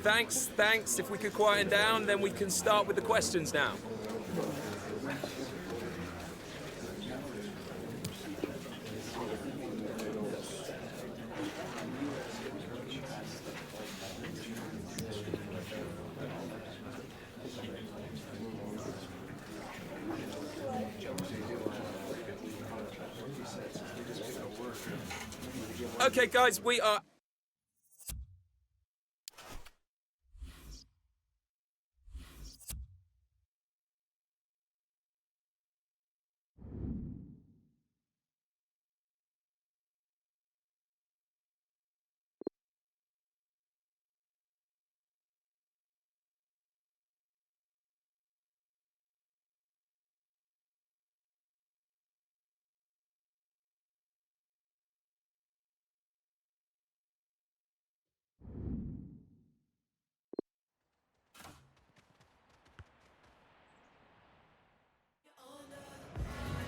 Thanks. If we could quieten down, then we can start with the questions now. Okay, guys, we are...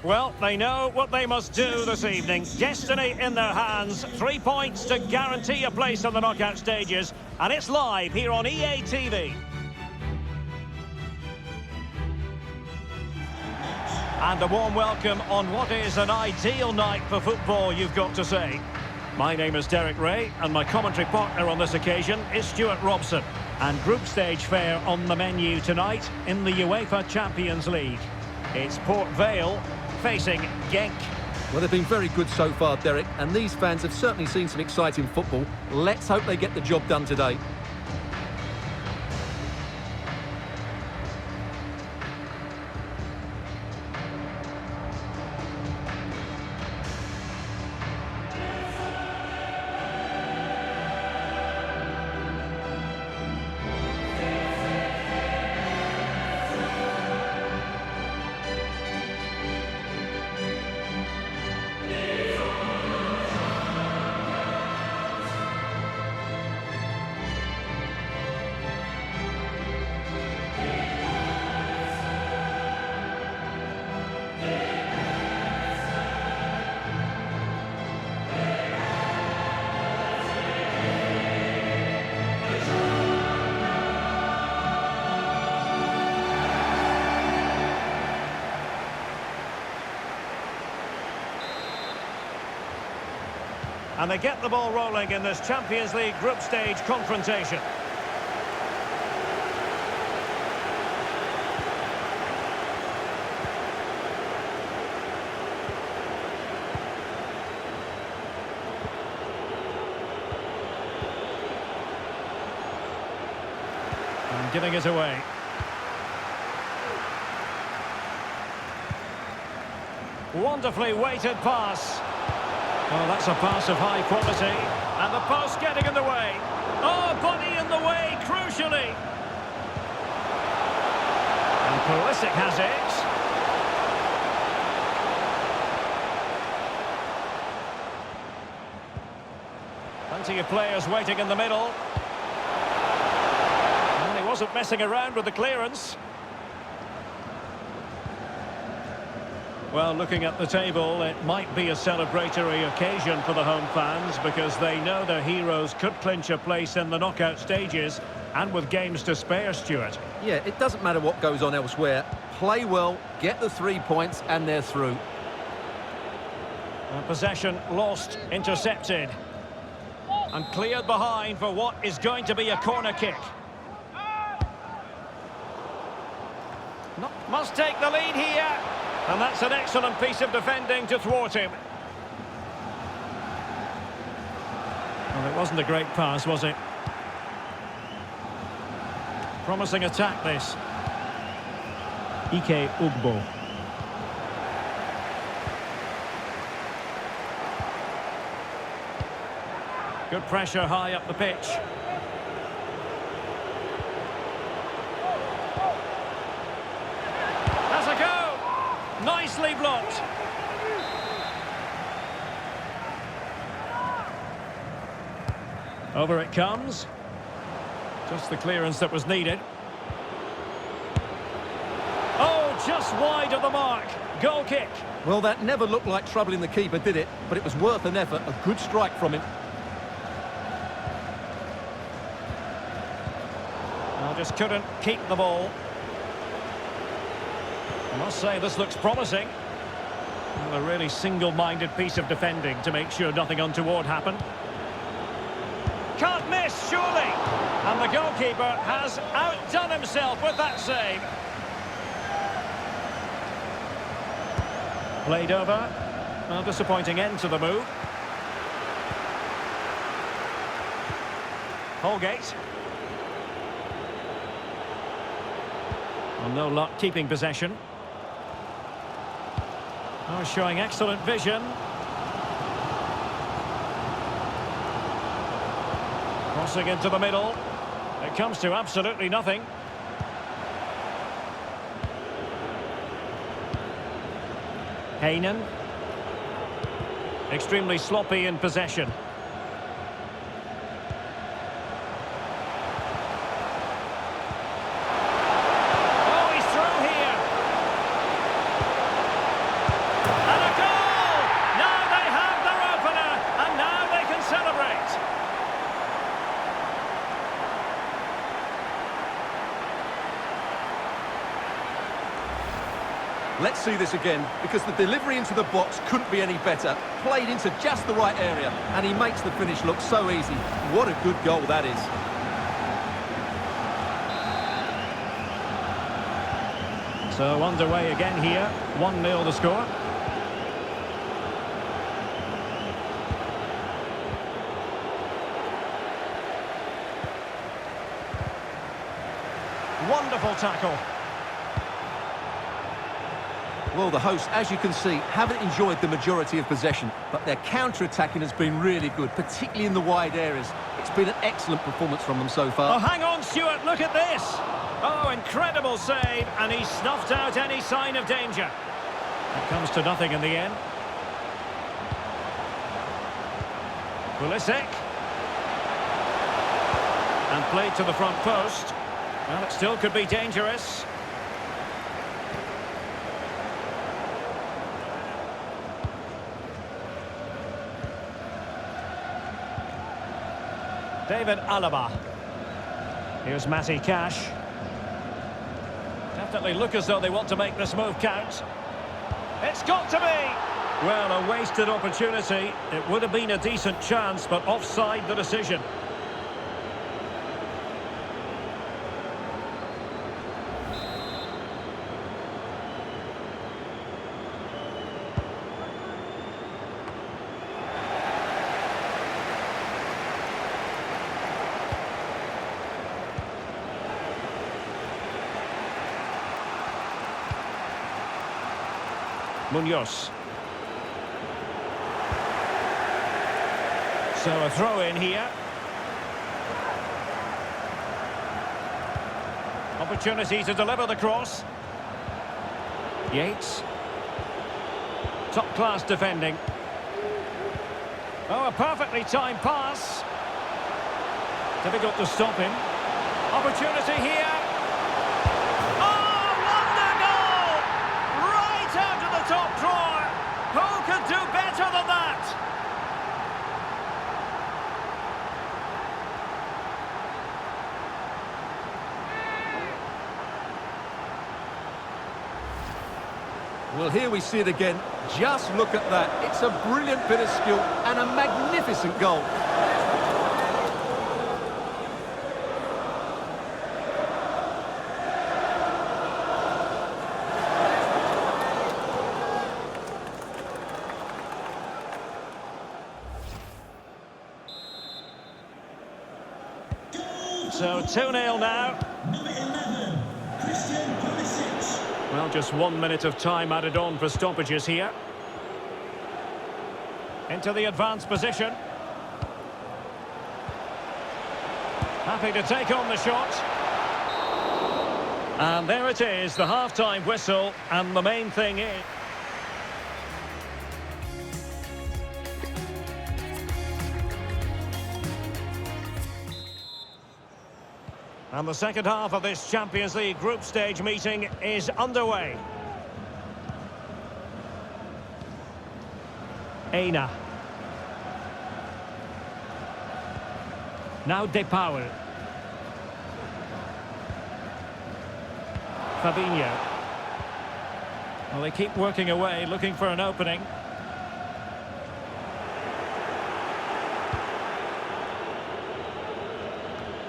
Well, they know what they must do this evening. Destiny in their hands. 3 points to guarantee a place in the knockout stages. And it's live here on EA TV. And a warm welcome on what is an ideal night for football, you've got to say. My name is Derek Ray, and my commentary partner on this occasion is Stuart Robson. And group stage fare on the menu tonight in the UEFA Champions League. It's Port Vale facing Genk. Well, they've been very good so far, Derek, and these fans have certainly seen some exciting football. Let's hope they get the job done today. And they get the ball rolling in this Champions League group stage confrontation. And giving it away. Wonderfully weighted pass. Oh, that's a pass of high quality. And the post getting in the way. Oh, body in the way, crucially. And Pulisic has it. Plenty of players waiting in the middle. And he wasn't messing around with the clearance. Well, looking at the table, it might be a celebratory occasion for the home fans because they know their heroes could clinch a place in the knockout stages and with games to spare, Stuart. Yeah, it doesn't matter what goes on elsewhere. Play well, get the 3 points, and they're through. Possession lost, intercepted. And cleared behind for what is going to be a corner kick. Must take the lead here. And that's an excellent piece of defending to thwart him. Well, it wasn't a great pass, was it? Promising attack, this. Ike Ugbo. Good pressure high up the pitch. Has a go! Nicely blocked. Over it comes. Just the clearance that was needed. Oh, just wide of the mark. Goal kick. Well, that never looked like troubling the keeper, did it? But it was worth an effort. A good strike from him. just couldn't keep the ball. I must say, this looks promising. Well, a really single-minded piece of defending to make sure nothing untoward happened. Can't miss, surely! And the goalkeeper has outdone himself with that save. Played over. A disappointing end to the move. Holgate. Well, no luck keeping possession. Oh, showing excellent vision. Crossing into the middle. It comes to absolutely nothing. Heynen. Extremely sloppy in possession. Let's see this again, because the delivery into the box couldn't be any better. Played into just the right area, and he makes the finish look so easy. What a good goal that is. So underway again here, 1-0 the score. Wonderful tackle. Well, the hosts, as you can see, haven't enjoyed the majority of possession, but their counter-attacking has been really good, particularly in the wide areas. It's been an excellent performance from them so far. Oh, hang on, Stuart, look at this! Oh, incredible save, and he snuffed out any sign of danger. It comes to nothing in the end. Pulisic. And played to the front post. Well, it still could be dangerous. David Alaba. Here's Matty Cash. Definitely look as though they want to make this move count. It's got to be! Well, a wasted opportunity. It would have been a decent chance, but offside the decision. Munoz. So a throw in here. Opportunity to deliver the cross. Yates. Top class defending. Oh, a perfectly timed pass. Difficult to stop him. Opportunity here. Top drawer. Who could do better than that? Well, here we see it again. Just look at that. It's a brilliant bit of skill and a magnificent goal. So 2-0 now. Number 11, Christian Pulisic. Well, just 1 minute of time added on for stoppages here. Into the advanced position. Happy to take on the shot. And there it is, the half-time whistle, and the main thing is... And the second half of this Champions League group stage meeting is underway. Eina. Now De Paul. Fabinho. Well, they keep working away, looking for an opening.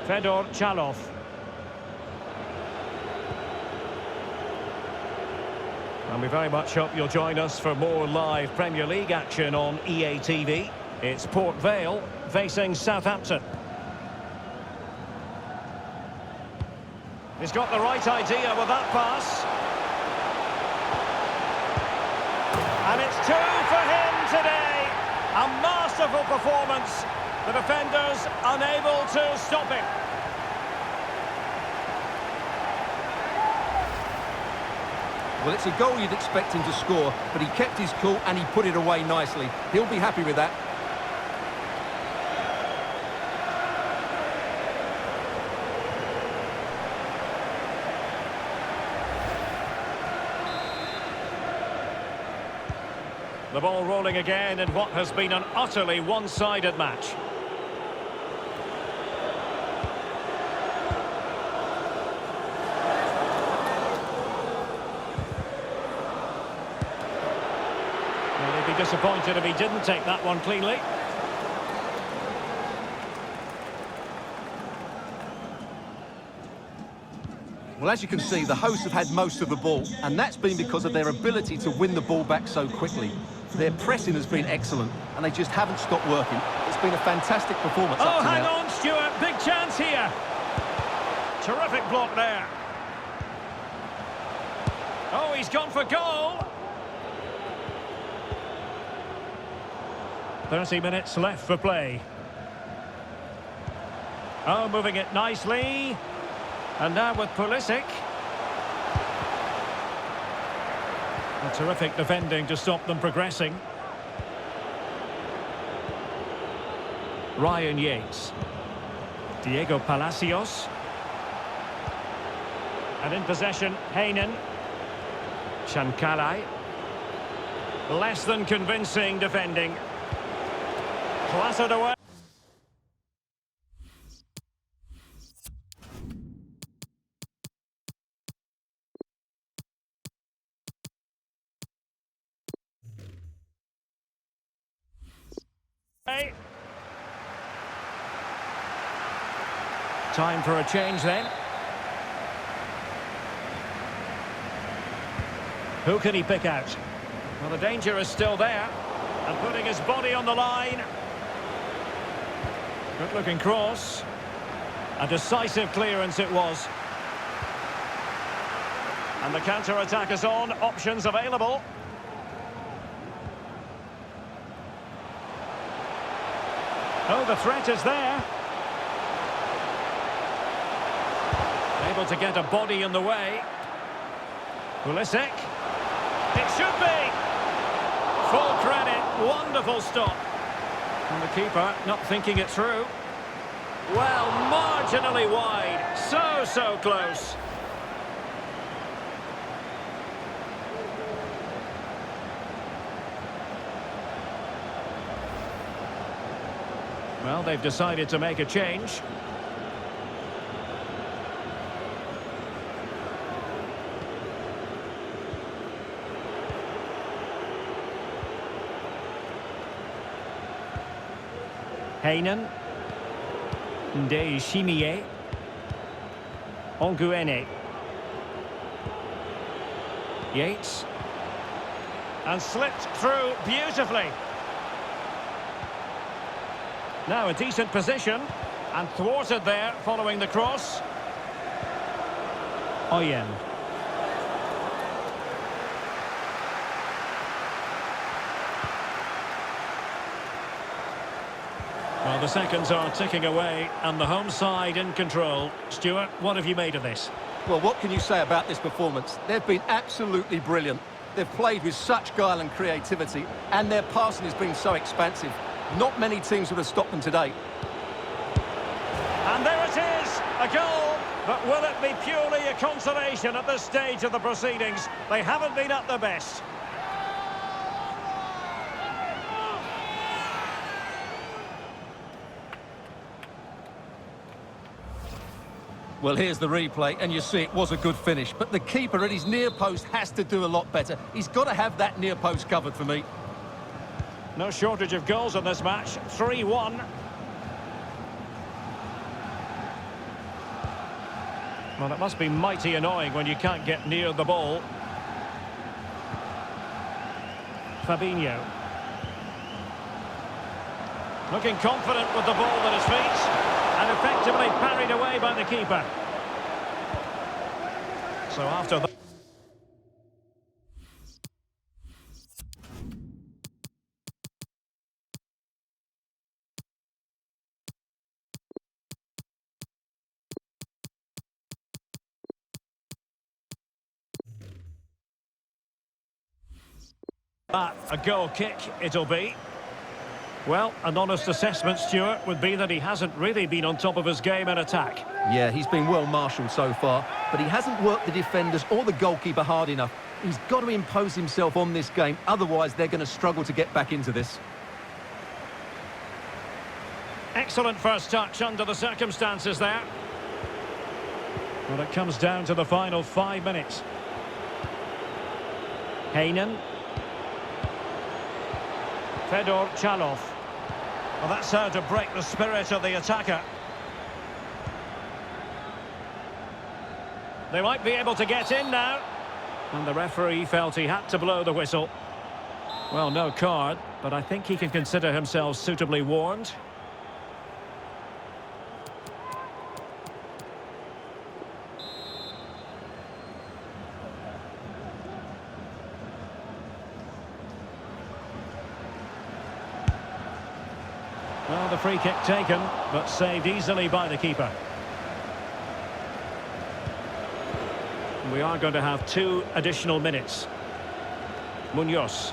Fedor Chalov. And we very much hope you'll join us for more live Premier League action on EA TV. It's Port Vale facing Southampton. He's got the right idea with that pass. And it's 2 for him today. A masterful performance. The defenders unable to stop him. Well, it's a goal you'd expect him to score, but he kept his cool and he put it away nicely. He'll be happy with that. The ball rolling again in what has been an utterly one-sided match. Well, he'd be disappointed if he didn't take that one cleanly. Well, as you can see, the hosts have had most of the ball, and that's been because of their ability to win the ball back so quickly. Their pressing has been excellent, and they just haven't stopped working. It's been a fantastic performance up to now. Oh, hang on, Stuart. Big chance here. Terrific block there. Oh, he's gone for goal. 30 minutes left for play. Oh, moving it nicely. And now with Pulisic. A terrific defending to stop them progressing. Ryan Yates. Diego Palacios. And in possession, Heinen. Chancalay. Less than convincing defending. Clattered away. Time for a change then. Who can he pick out? Well, the danger is still there. And putting his body on the line. Good looking cross. A decisive clearance it was. And the counter-attack is on. Options available. Oh, the threat is there. Able to get a body in the way. Pulisic. It should be. Full credit. Wonderful stop. And the keeper not thinking it through. Well, marginally wide. So close. Well, they've decided to make a change. Heinen. Ndeye Onguene. Yates. And slipped through beautifully. Now a decent position. And thwarted there following the cross. Oyen. Well, the seconds are ticking away and the home side in control. Stuart, what have you made of this? Well, what can you say about this performance? They've been absolutely brilliant. They've played with such guile and creativity, and their passing has been so expansive. Not many teams would have stopped them today. And there it is, a goal. But will it be purely a consolation at this stage of the proceedings? They haven't been at their best. Well, here's the replay, and you see it was a good finish. But the keeper at his near post has to do a lot better. He's got to have that near post covered for me. No shortage of goals in this match. 3-1. Well, it must be mighty annoying when you can't get near the ball. Fabinho. Looking confident with the ball at his feet. And effectively parried away by the keeper. So after that... a goal kick it'll be. Well, an honest assessment, Stuart, would be that he hasn't really been on top of his game in attack. Yeah, he's been well marshalled so far, but he hasn't worked the defenders or the goalkeeper hard enough. He's got to impose himself on this game, otherwise they're going to struggle to get back into this. Excellent first touch under the circumstances there. Well, it comes down to the final 5 minutes. Heinen. Fedor Chalov. Well, that's how to break the spirit of the attacker. They might be able to get in now. And the referee felt he had to blow the whistle. Well, no card, but I think he can consider himself suitably warned. Well, the free kick taken, but saved easily by the keeper. We are going to have 2 additional minutes. Munoz.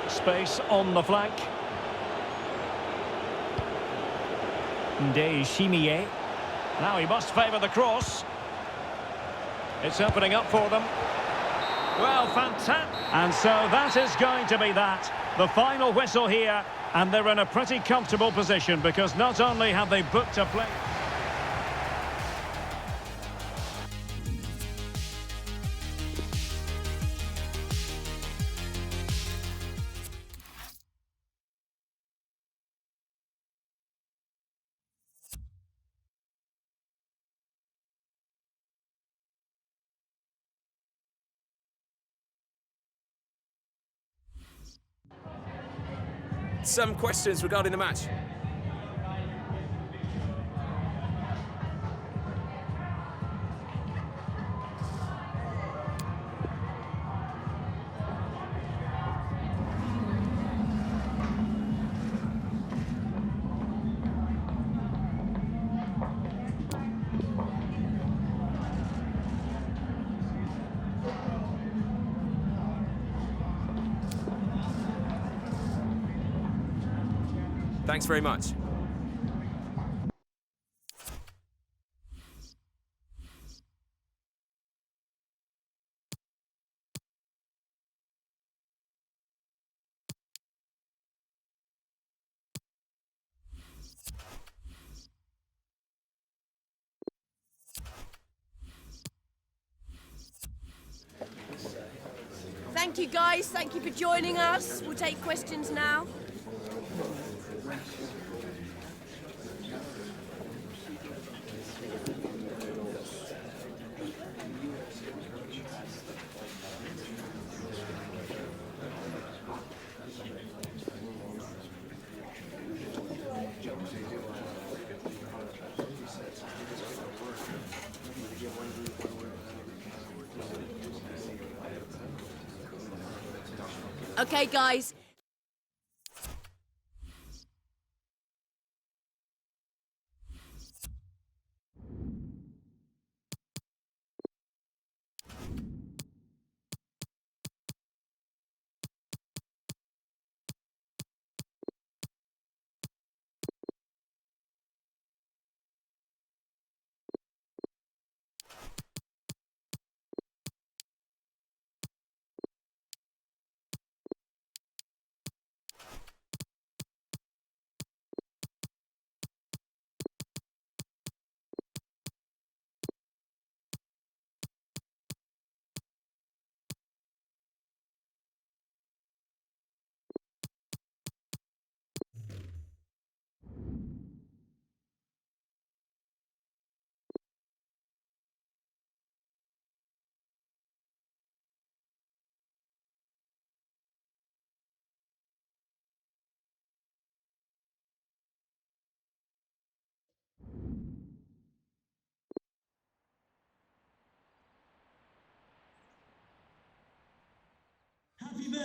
Space on the flank. Ndeye. Now he must favour the cross. It's opening up for them. Well, fantastic. And so that is going to be that. The final whistle here, and they're in a pretty comfortable position because not only have they booked a play... Some questions regarding the match. Thanks very much. Thank you, guys. Thank you for joining us. We'll take questions now. Okay, guys.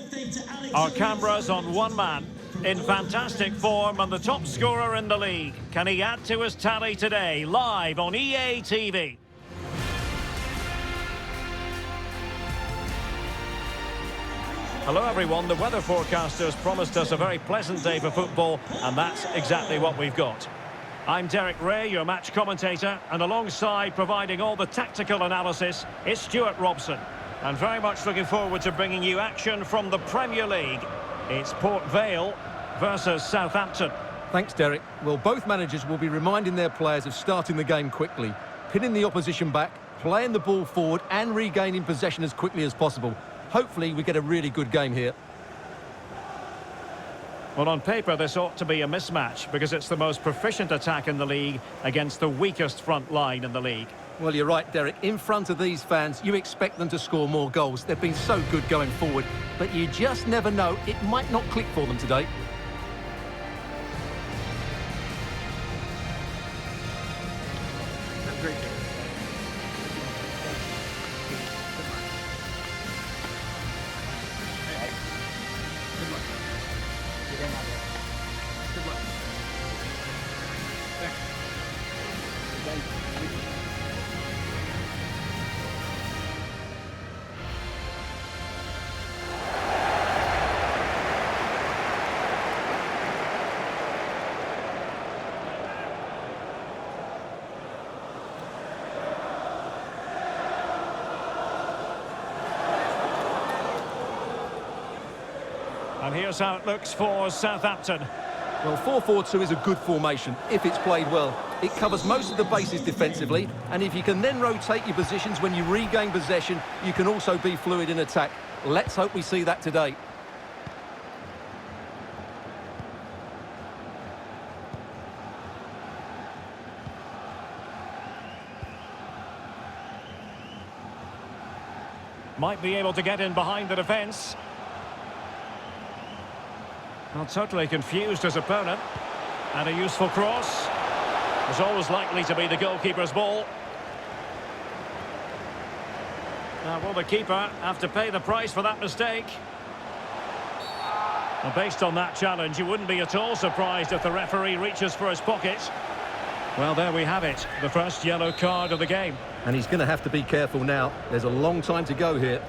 birthday to Alex. Our cameras on one man, in fantastic form and the top scorer in the league. Can he add to his tally today? Live on EA TV. Hello everyone, the weather forecasters promised us a very pleasant day for football, and that's exactly what we've got. I'm Derek Ray, your match commentator, and alongside providing all the tactical analysis is Stuart Robson. And very much looking forward to bringing you action from the Premier League. It's Port Vale versus Southampton. Thanks, Derek. Well, both managers will be reminding their players of starting the game quickly, pinning the opposition back, playing the ball forward and regaining possession as quickly as possible. Hopefully we get a really good game here. Well, on paper, this ought to be a mismatch because it's the most proficient attack in the league against the weakest front line in the league. Well, you're right, Derek. In front of these fans, you expect them to score more goals. They've been so good going forward, but you just never know. It might not click for them today. And here's how it looks for Southampton. Well, 4-4-2 is a good formation if it's played well. It covers most of the bases defensively, and if you can then rotate your positions when you regain possession, you can also be fluid in attack. Let's hope we see that today. Might be able to get in behind the defence. Not totally confused his opponent. And a useful cross. It's always likely to be the goalkeeper's ball. Now, will the keeper have to pay the price for that mistake? And based on that challenge, you wouldn't be at all surprised if the referee reaches for his pocket. Well, there we have it. The first yellow card of the game. And he's going to have to be careful now. There's a long time to go here.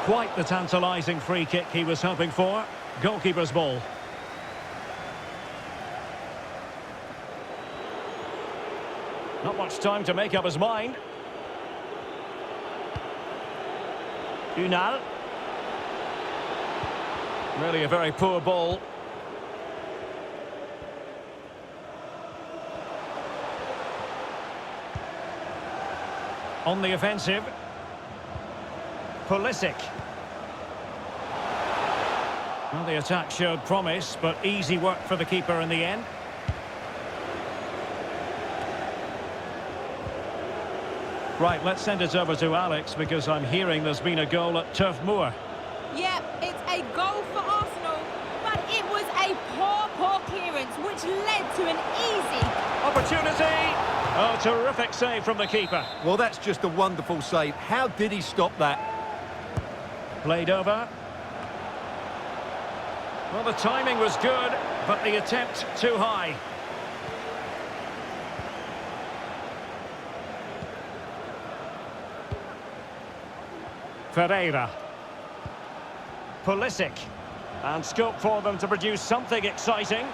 Quite the tantalising free kick he was hoping for. Goalkeeper's ball. Not much time to make up his mind. Unal. Really a very poor ball. On the offensive. Pulisic. Well, the attack showed promise, but easy work for the keeper in the end. Right, let's send it over to Alex, because I'm hearing there's been a goal at Turf Moor. Yep, it's a goal for Arsenal, but it was a poor clearance, which led to an easy Opportunity! Oh, terrific save from the keeper. Well, that's just a wonderful save. How did he stop that? Played over. Well, the timing was good, but the attempt too high. Carreira. Pulisic. And scope for them to produce something exciting.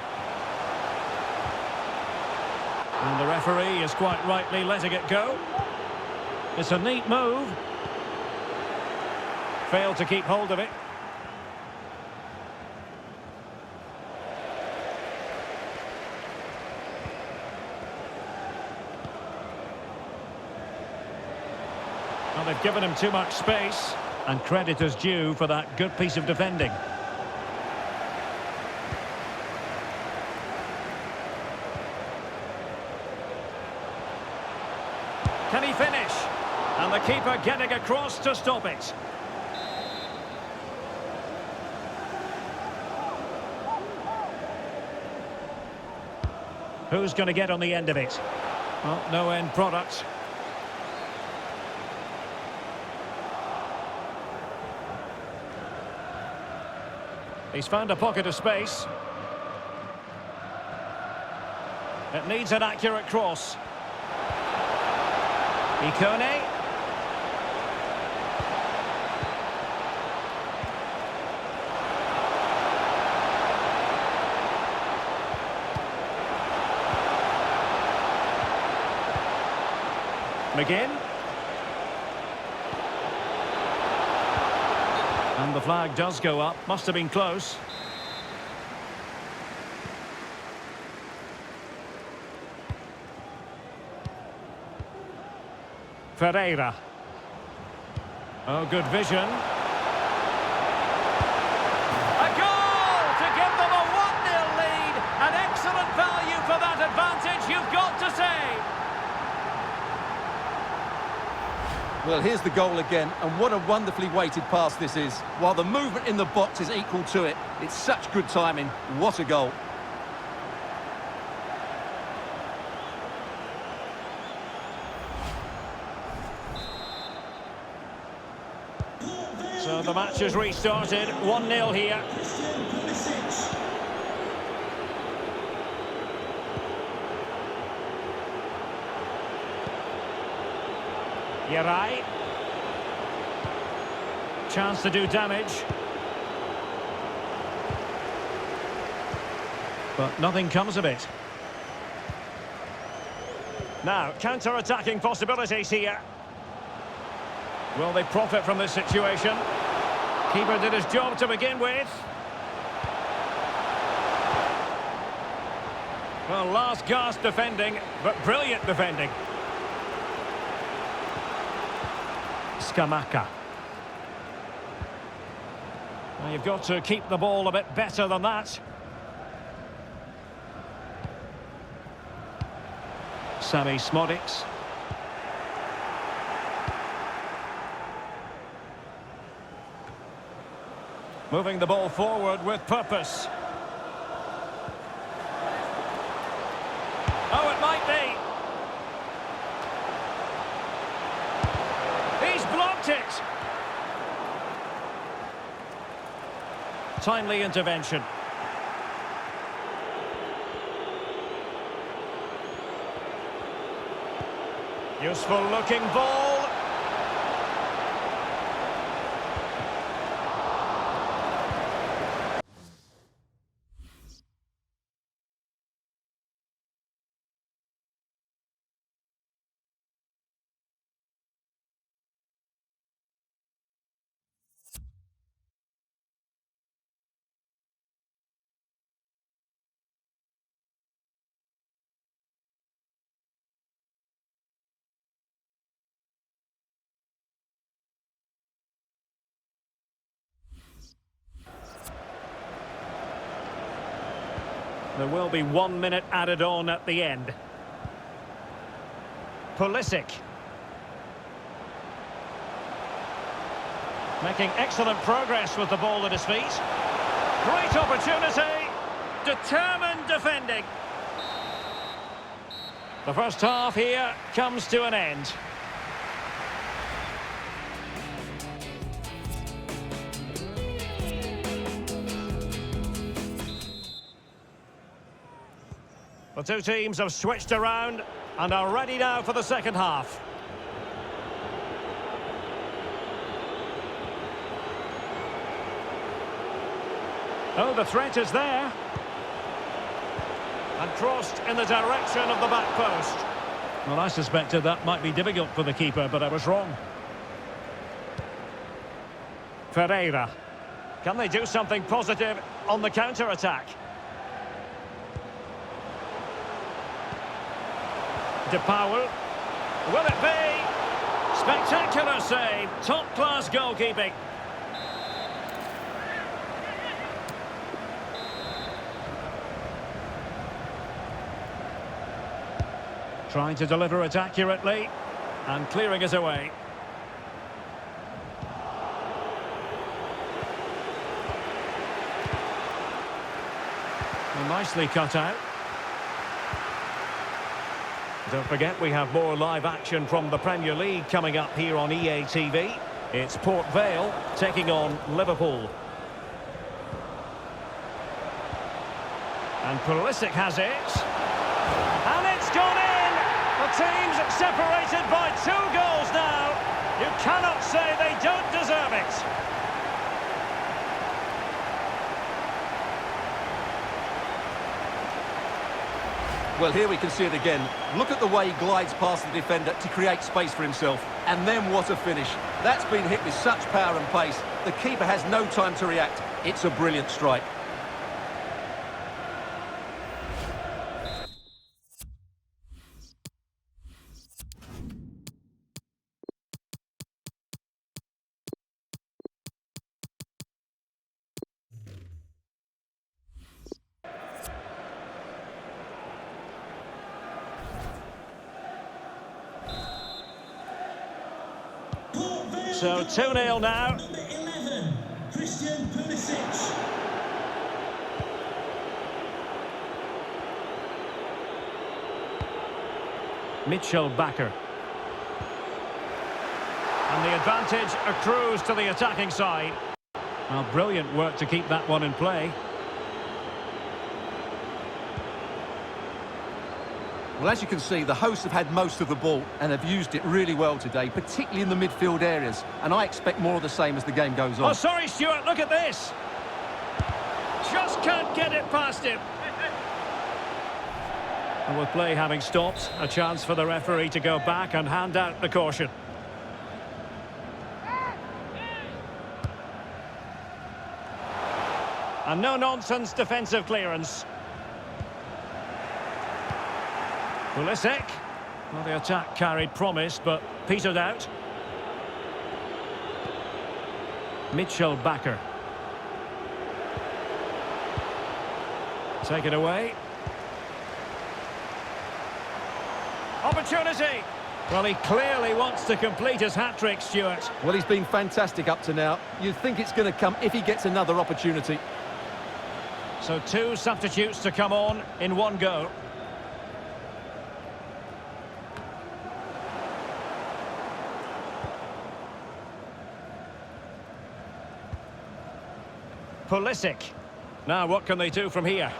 And the referee is quite rightly letting it go. It's a neat move. Failed to keep hold of it. Well, they've given him too much space, and credit is due for that good piece of defending. Can he finish? And the keeper getting across to stop it. Who's going to get on the end of it? Well, no end product. He's found a pocket of space. It needs an accurate cross. Ikone. McGinn. And the flag does go up. Must have been close. Carreira. Oh, good vision. A goal to give them a 1-0 lead. An excellent value for that advantage, you've got to say. Well, here's the goal again, and what a wonderfully weighted pass this is. While the movement in the box is equal to it, it's such good timing. What a goal. So the match has restarted, 1-0 here. Yarai. Chance to do damage. But nothing comes of it. Now, counter-attacking possibilities here. Will they profit from this situation? Keeper did his job to begin with. Well, last gasp defending, but brilliant defending. Scamacca. Well, you've got to keep the ball a bit better than that. Sami Smodics. Moving the ball forward with purpose. Oh, it might be. He's blocked it. Timely intervention. Useful looking ball. There will be 1 minute added on at the end. Pulisic. Making excellent progress with the ball at his feet. Great opportunity. Determined defending. The first half here comes to an end. The two teams have switched around and are ready now for the second half. Oh, the threat is there. And crossed in the direction of the back post. Well, I suspected that might be difficult for the keeper, but I was wrong. Carreira. Can they do something positive on the counter-attack? De Paul. Will it be? Spectacular save. Top-class goalkeeping. Trying to deliver it accurately and clearing it away. Well, nicely cut out. Don't forget, we have more live action from the Premier League coming up here on EA TV. It's Port Vale taking on Liverpool. And Pulisic has it. And it's gone in! The team's separated by 2 goals now. You cannot say they don't deserve it. Well, here we can see it again. Look at the way he glides past the defender to create space for himself. And then what a finish. That's been hit with such power and pace. The keeper has no time to react. It's a brilliant strike. So 2-0 now. Number 11, Christian Pulisic. Mitchell Bakker. And the advantage accrues to the attacking side. Well, brilliant work to keep that one in play. Well, as you can see, the hosts have had most of the ball and have used it really well today, particularly in the midfield areas. And I expect more of the same as the game goes on. Oh, sorry, Stuart, look at this. Just can't get it past him. And with play having stopped, a chance for the referee to go back and hand out the caution. And no-nonsense defensive clearance. Pulisic. Well, the attack carried promise, but petered out. Mitchell Bakker. Take it away. Opportunity. Well, he clearly wants to complete his hat-trick, Stuart. Well, he's been fantastic up to now. You'd think it's going to come if he gets another opportunity. So 2 substitutes to come on in one go. Pulisic. Now, what can they do from here?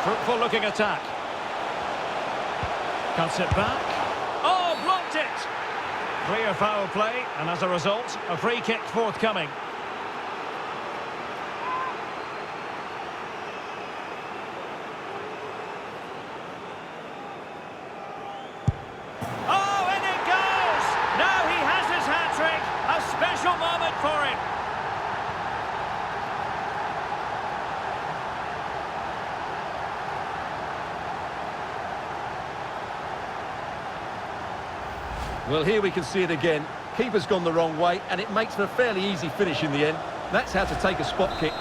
Fruitful-looking attack. Cuts it back. Oh, blocked it! Clear foul play, and as a result, a free kick forthcoming. Oh, and it goes! Now he has his hat-trick. A special moment for him. Well, here we can see it again. Keeper's gone the wrong way, and it makes for a fairly easy finish in the end. That's how to take a spot kick.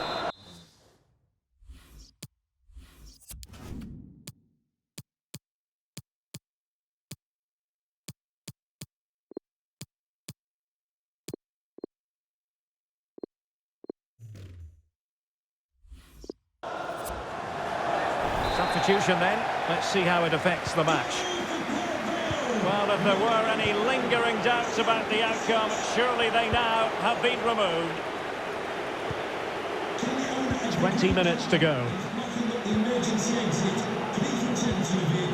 Substitution then. Let's see how it affects the match. Well, if there were any lingering doubts about the outcome, surely they now have been removed. 20 minutes to go.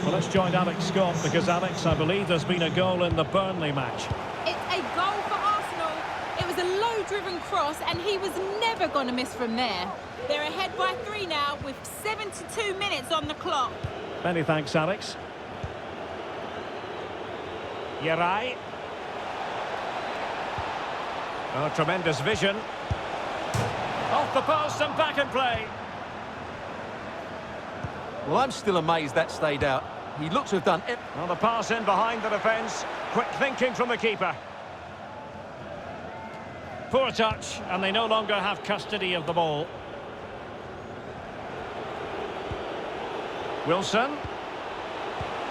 Well, let's join Alex Scott, because, Alex, I believe there's been a goal in the Burnley match. It's a goal for Arsenal. It was a low-driven cross, and he was never going to miss from there. They're ahead by 3 now, with 72 minutes on the clock. Many thanks, Alex. Yerai. Oh, tremendous vision. Off the post and back in play. Well, I'm still amazed that stayed out. He looks to have done it. Well, the pass in behind the defence. Quick thinking from the keeper. Poor touch, and they no longer have custody of the ball. Wilson.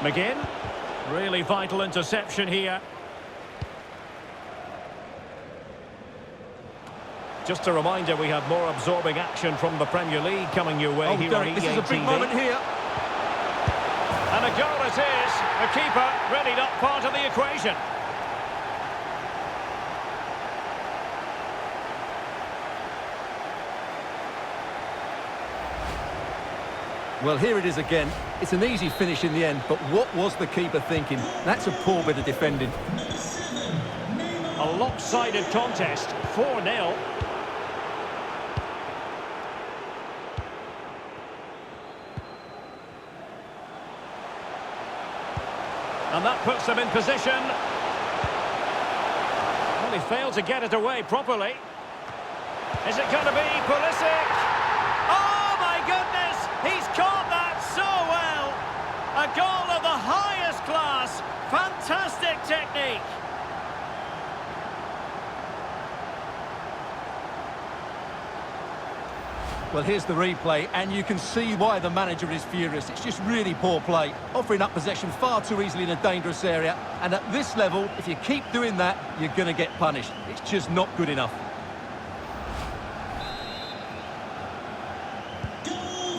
McGinn. Really vital interception here. Just a reminder, we have more absorbing action from the Premier League coming your way here on EA this is a big TV. moment here. And And a goal it is. The keeper really not part of the equation. Well, here it is again. It's an easy finish in the end, but what was the keeper thinking? That's a poor bit of defending. A lopsided contest, 4-0. And that puts them in position. Well, he failed to get it away properly. Is it going to be Pulisic? Oh, my goodness! He's caught that so well! A goal of the highest class. Fantastic technique. Well, here's the replay, and you can see why the manager is furious. It's just really poor play, offering up possession far too easily in a dangerous area. And at this level, if you keep doing that, you're going to get punished. It's just not good enough.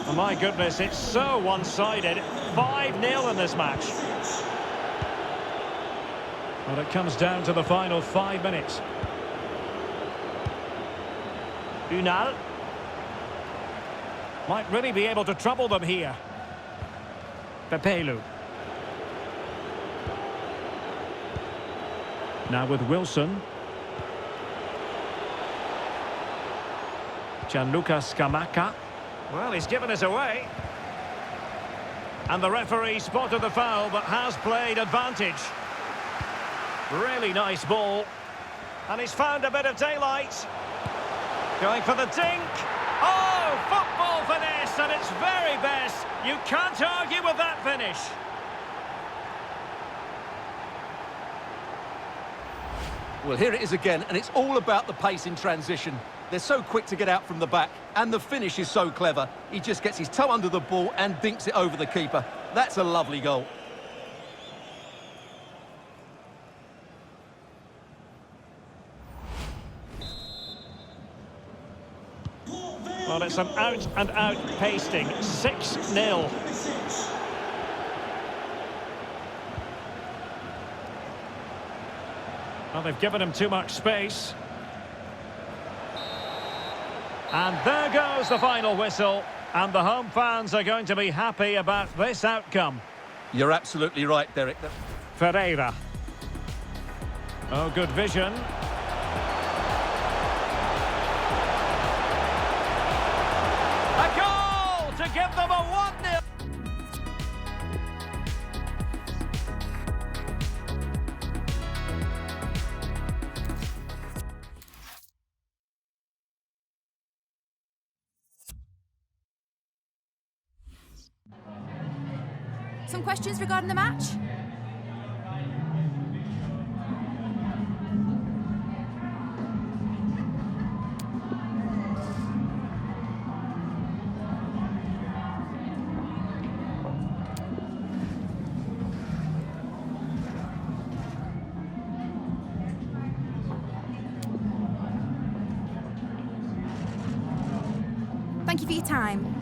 Oh, my goodness, it's so one-sided. 5-0 in this match. Well, it comes down to the final 5 minutes. Unal. Might really be able to trouble them here. Pepelu. Now with Wilson. Gianluca Scamacca. Well, he's given us away. And the referee spotted the foul, but has played advantage. Really nice ball. And he's found a bit of daylight. Going for the dink. Oh, football finesse at its very best. You can't argue with that finish. Well, here it is again, and it's all about the pace in transition. They're so quick to get out from the back, and the finish is so clever. He just gets his toe under the ball and dinks it over the keeper. That's a lovely goal. Well, it's an out-and-out pasting. 6-0. Well, they've given him too much space. And there goes the final whistle. And the home fans are going to be happy about this outcome. You're absolutely right, Derek. Carreira. Oh, good vision. A goal to give them a 1-0. Some questions regarding the match? Thank you for your time.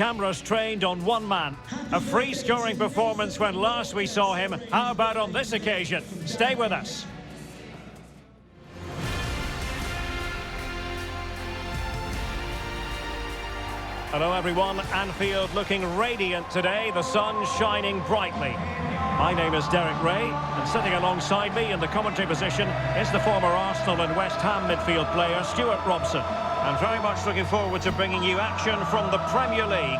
cameras trained on one man. A free-scoring performance when last we saw him. How about on this occasion? Stay with us. Hello everyone, Anfield looking radiant today, the sun shining brightly. My name is Derek Ray, and sitting alongside me in the commentary position is the former Arsenal and West Ham midfield player, Stuart Robson. And very much looking forward to bringing you action from the Premier League.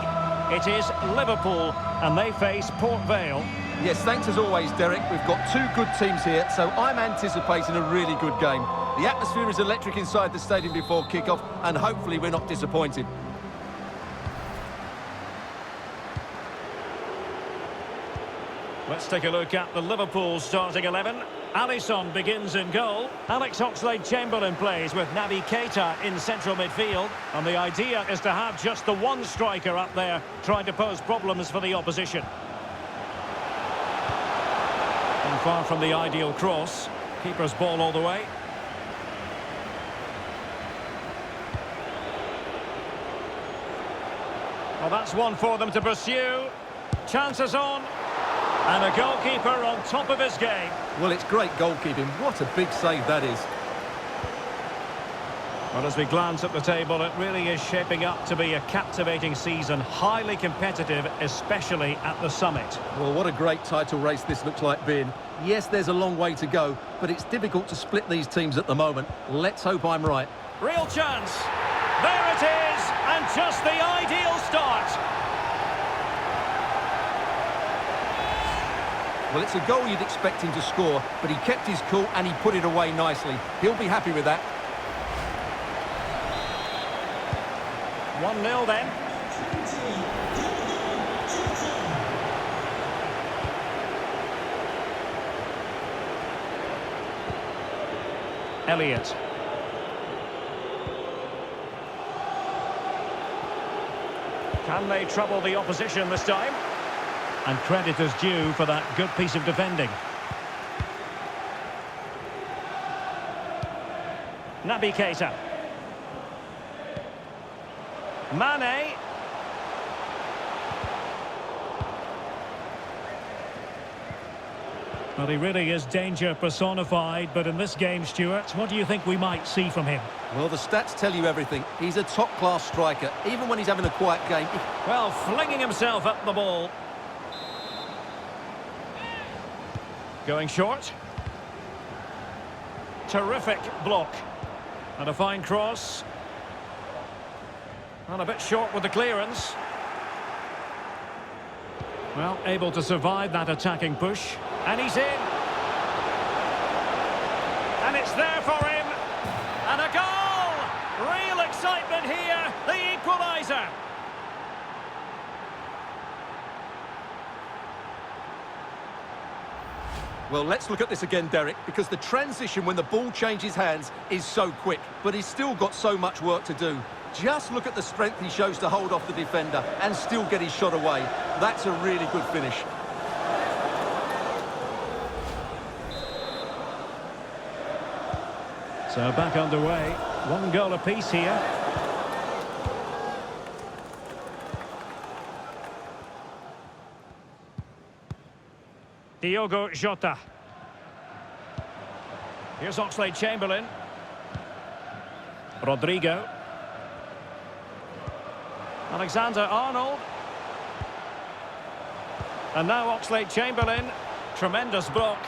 It is Liverpool, and they face Port Vale. Yes, thanks as always, Derek. We've got two good teams here, so I'm anticipating a really good game. The atmosphere is electric inside the stadium before kick-off, and hopefully we're not disappointed. Let's take a look at the Liverpool starting 11. Alisson begins in goal. Alex Oxlade-Chamberlain plays with Naby Keita in central midfield. And the idea is to have just the one striker up there trying to pose problems for the opposition. And far from the ideal cross. Keeper's ball all the way. Well, that's one for them to pursue. Chances on. And a goalkeeper on top of his game. Well, it's great goalkeeping. What a big save that is. Well, as we glance at the table, it really is shaping up to be a captivating season. Highly competitive, especially at the summit. Well, what a great title race this looks like being. Yes, there's a long way to go, but it's difficult to split these teams at the moment. Let's hope I'm right. Real chance. There it is. And just the ideal start. Well, it's a goal you'd expect him to score, but he kept his cool and he put it away nicely. He'll be happy with that. 1-0 then. Elliott. Can they trouble the opposition this time? And credit is due for that good piece of defending. Naby Keita. Mane. Well, he really is danger personified, but in this game, Stuart, what do you think we might see from him? Well, the stats tell you everything. He's a top-class striker, even when he's having a quiet game. Well, flinging himself at the ball. Going short. Terrific block. And a fine cross. And a bit short with the clearance. Well, able to survive that attacking push. And he's in. And it's there for him. And a goal! Real excitement here. The equaliser. Well, let's look at this again, Derek, because the transition when the ball changes hands is so quick, but he's still got so much work to do. Just look at the strength he shows to hold off the defender and still get his shot away. That's a really good finish. So back underway. One goal apiece here. Diogo Jota. Here's Oxlade-Chamberlain. Rodrigo. Alexander-Arnold. And now Oxlade-Chamberlain. Tremendous block.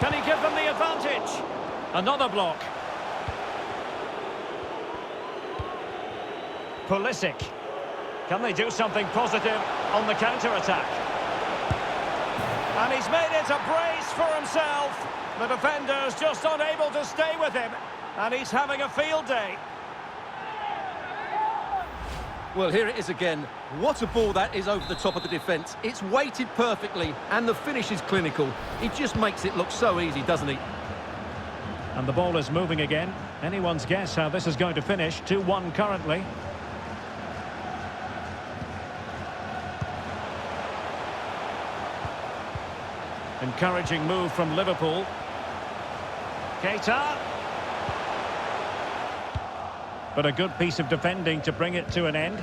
Can he give them the advantage? Another block. Pulisic. Can they do something positive on the counter-attack? And he's made it a brace for himself. The defender's just unable to stay with him. And he's having a field day. Well, here it is again. What a ball that is over the top of the defence. It's weighted perfectly, and the finish is clinical. He just makes it look so easy, doesn't he? And the ball is moving again. Anyone's guess how this is going to finish. 2-1 currently. Encouraging move from Liverpool. Keita. But a good piece of defending to bring it to an end.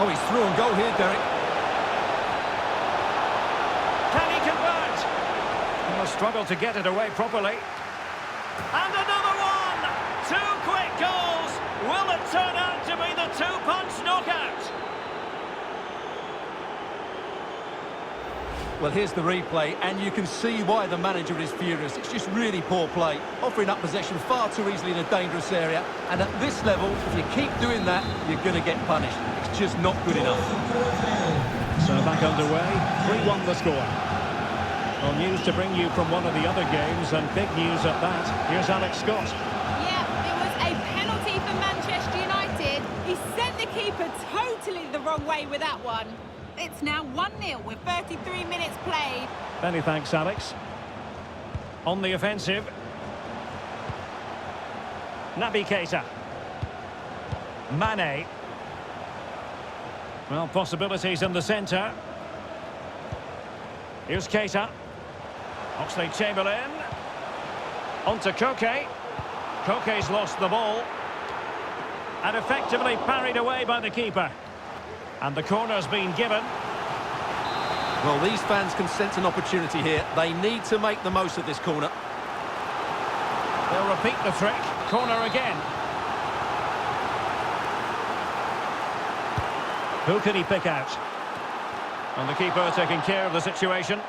Oh, he's through on goal here, Derek. Can he convert? He'll struggle to get it away properly. And another one! 2 quick goals! Will it turn out to be the 2-punch knockout? Well, here's the replay, and you can see why the manager is furious. It's just really poor play, offering up possession far too easily in a dangerous area. And at this level, if you keep doing that, you're going to get punished. It's just not good enough. So back underway, 3-1 the score. Well, news to bring you from one of the other games, and big news at that. Here's Alex Scott. Yeah, it was a penalty for Manchester United. He sent the keeper totally the wrong way with that one. It's now 1-0 with 33 minutes played. Many thanks, Alex. On the offensive. Naby Keita. Mane. Well, possibilities in the centre. Here's Keita. Oxlade-Chamberlain. On to Koke. Koke's lost the ball. And effectively parried away by the keeper. And the corner's been given. Well, these fans can sense an opportunity here. They need to make the most of this corner. They'll repeat the trick. Corner again. Who can he pick out? And the keeper taking care of the situation.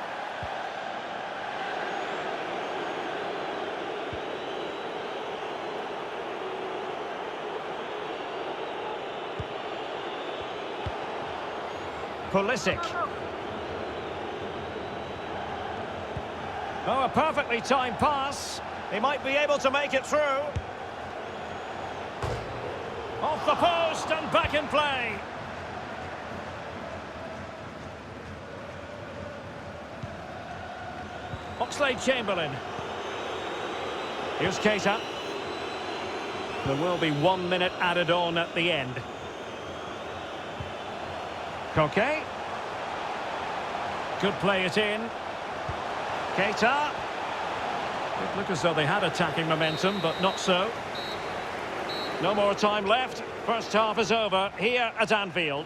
Pulisic. Oh, a perfectly timed pass. He might be able to make it through. Off the post and back in play. Oxlade-Chamberlain. Here's Keita. There will be 1 minute added on at the end. Koke. Could play it in. Keita. It looked as though they had attacking momentum, but not so. No more time left. First half is over here at Anfield.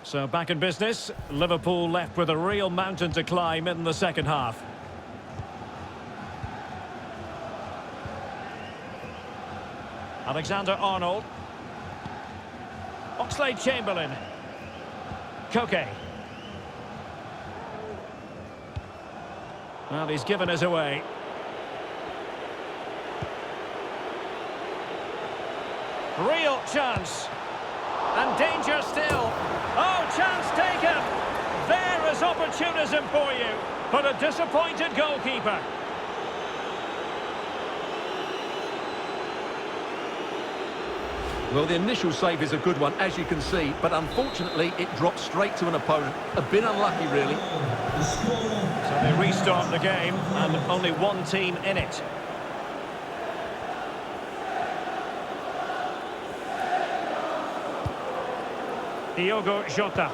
So back in business, Liverpool left with a real mountain to climb in the second half. Alexander-Arnold. Oxlade-Chamberlain. Koke. Well, he's given us away. Real chance. And danger still. Oh, chance taken. There is opportunism for you. But a disappointed goalkeeper. Well, the initial save is a good one, as you can see, but unfortunately it dropped straight to an opponent. A bit unlucky, really. So they restart the game, and only one team in it. Diogo Jota.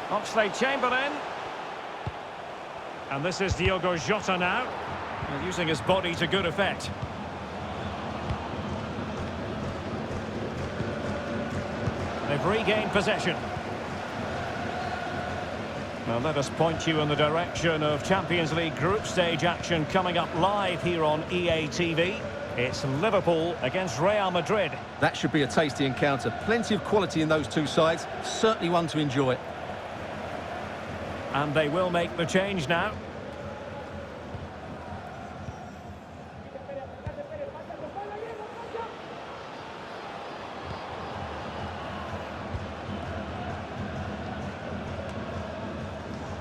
Oxlade-Chamberlain. And this is Diogo Jota now. And using his body to good effect. They've regained possession. Now let us point you in the direction of Champions League group stage action coming up live here on EA TV. It's Liverpool against Real Madrid. That should be a tasty encounter. Plenty of quality in those two sides. Certainly one to enjoy. And they will make the change now.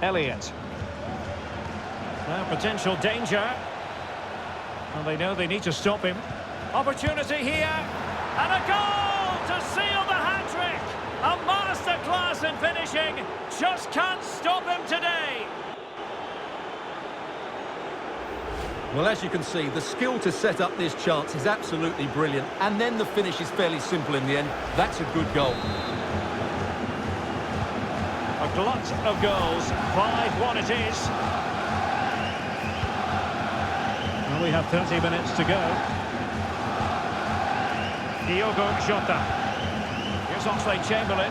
Elliott. Now potential danger. And they know they need to stop him. Opportunity here. And a goal to seal the hat-trick. A masterclass in finishing. Just can't stop him today. Well, as you can see, the skill to set up this chance is absolutely brilliant. And then the finish is fairly simple in the end. That's a good goal. A glut of goals. 5-1 it is. Well, we have 30 minutes to go. Diogo Jota. Here's Oxlade-Chamberlain.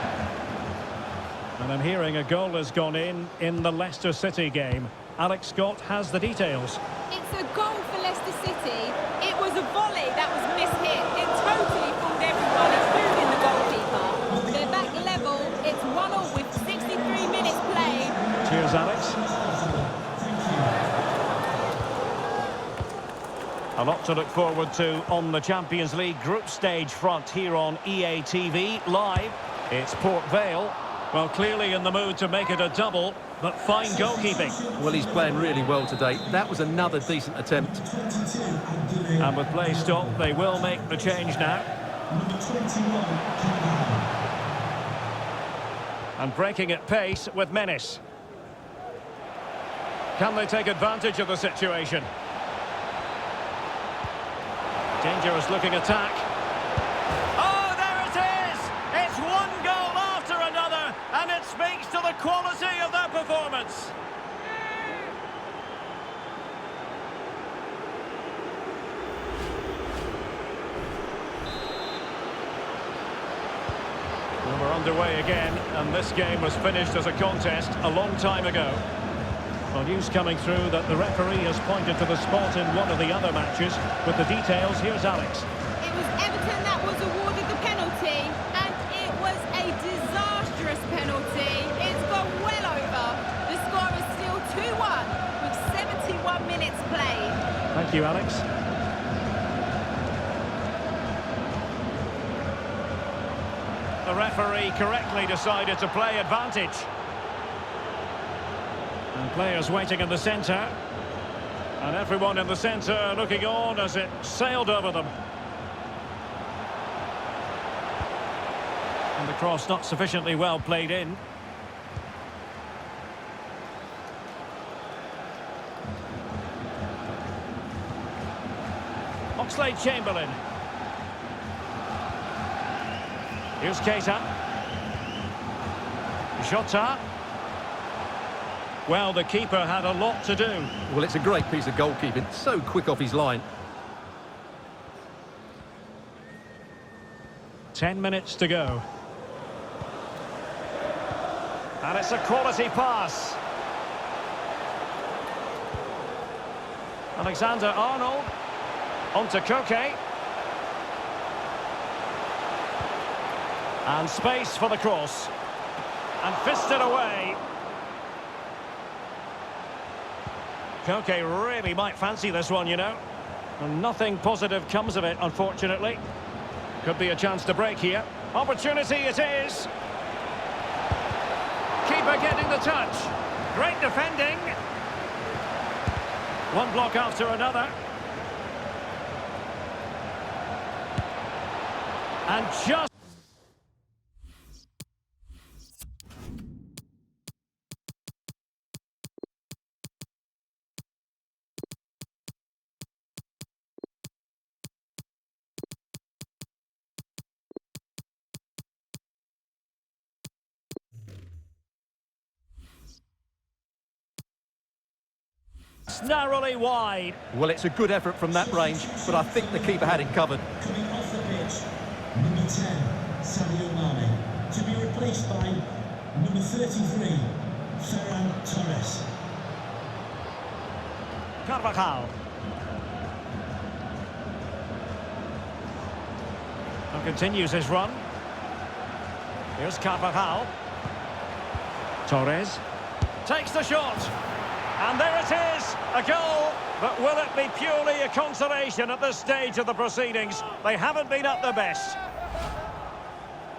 And I'm hearing a goal has gone in the Leicester City game. Alex Scott has the details. It's a goal for Leicester City. It was a volley that was mishit. It totally fooled everyone, including the goalkeeper. They're back level. It's 1-1 with 63 minutes played. Cheers, Alex. A lot to look forward to on the Champions League group stage front here on EA TV Live. It's Port Vale. Well, clearly in the mood to make it a double, but fine goalkeeping. Well, he's playing really well today. That was another decent attempt. And with play stopped, they will make the change now. And breaking at pace with menace. Can they take advantage of the situation? Dangerous looking attack. Oh, there it is! It's one goal after another, and it speaks to the quality of their performance. Well, we're underway again, and this game was finished as a contest a long time ago. Well, news coming through that the referee has pointed to the spot in one of the other matches. With the details, here's Alex. It was Everton that was awarded the penalty, and it was a disastrous penalty. It's gone well over. The score is still 2-1 with 71 minutes played. Thank you, Alex. The referee correctly decided to play advantage. And players waiting in the centre. And everyone in the centre looking on as it sailed over them. And the cross not sufficiently well played in. Oxlade-Chamberlain. Here's Keita. Jota. Well, the keeper had a lot to do. Well, it's a great piece of goalkeeping. So quick off his line. 10 minutes to go. And it's a quality pass. Alexander-Arnold. On to Koke. And space for the cross. And fisted away. Koke really might fancy this one, you know. And nothing positive comes of it, unfortunately. Could be a chance to break here. Opportunity it is. Keeper getting the touch. Great defending. One block after another. And just... narrowly wide. Well, it's a good effort from that range, but I think the keeper had it covered. Coming off the pitch, number 10, Sadio Mane, to be replaced by number 33, Ferran Torres. Carvajal. And continues his run. Here's Carvajal. Torres. Takes the shot. And there it is, a goal. But will it be purely a consolation at this stage of the proceedings? They haven't been at their best.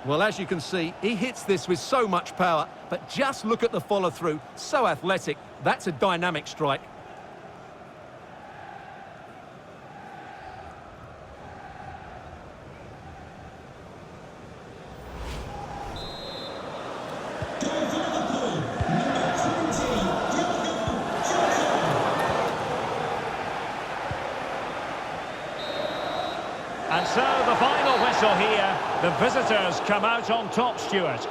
Well, as you can see, he hits this with so much power, but just look at the follow-through. So athletic. That's a dynamic strike. And so the final whistle here. The visitors come out on top, Stuart.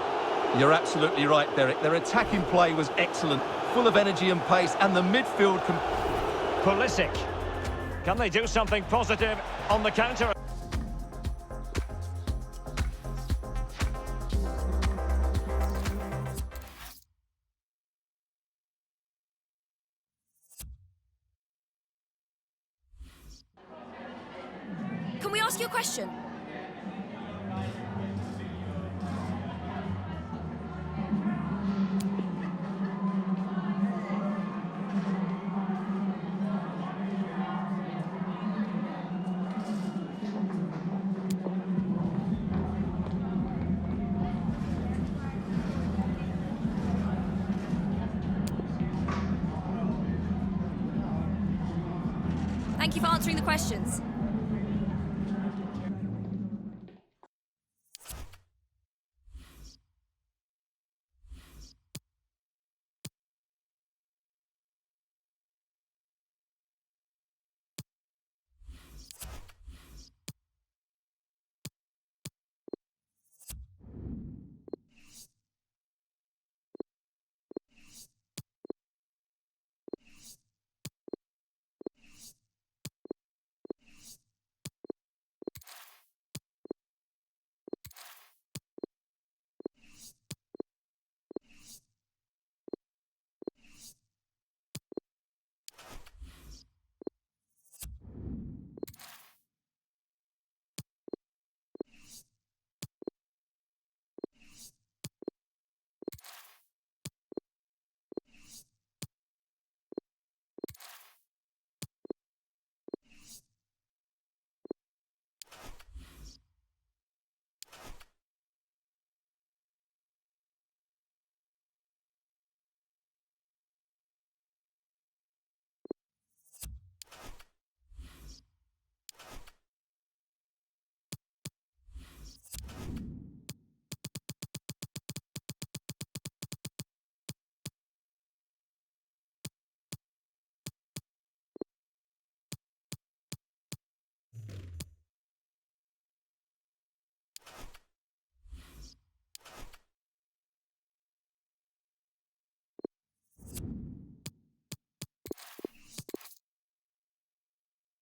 You're absolutely right, Derek. Their attacking play was excellent, full of energy and pace, and the midfield... Pulisic. Can they do something positive on the counter? Can we ask you a question? Thank you for answering the questions.